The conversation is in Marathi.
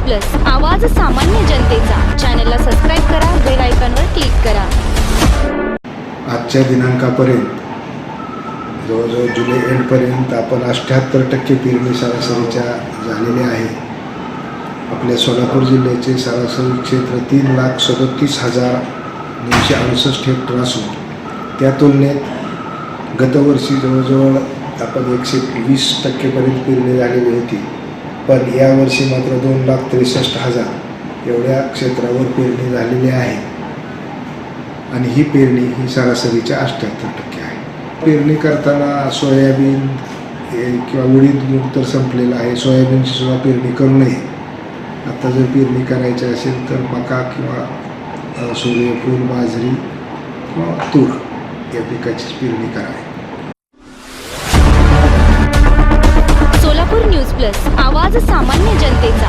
प्लस, आवाज सामान्य जनतेचा. चॅनलला सबस्क्राईब करा, बेल आयकॉनवर क्लिक करा. आजच्या दिनांकापर्यंत जवळजवळ जुलै एंडपर्यंत आपण 78% पेरणी सरासरीच्या झालेल्या आहे. आपल्या सोलापूर जिल्ह्याचे सरासरी क्षेत्र 3,37,968 हेक्टर असून त्या तुलनेत गतवर्षी जवळजवळ आपण 120% पेरणी झालेली होती. पण यावर्षी मात्र 2,63,000 एवढ्या क्षेत्रावर पेरणी झालेली आहे आणि ही पेरणी ही सरासरीच्या 78% आहे. पेरणी करताना सोयाबीन किंवा उडीद मूग तर संपलेलं आहे. सोयाबीनची सुद्धा पेरणी करू नये. आता जर पेरणी करायची असेल तर मका किंवा सूर्यफूल, बाजरी किंवा तूर या पिकाचीच पेरणी करावी. सोलापूर न्यूज प्लस, आवाज सामान्य जनतेचा.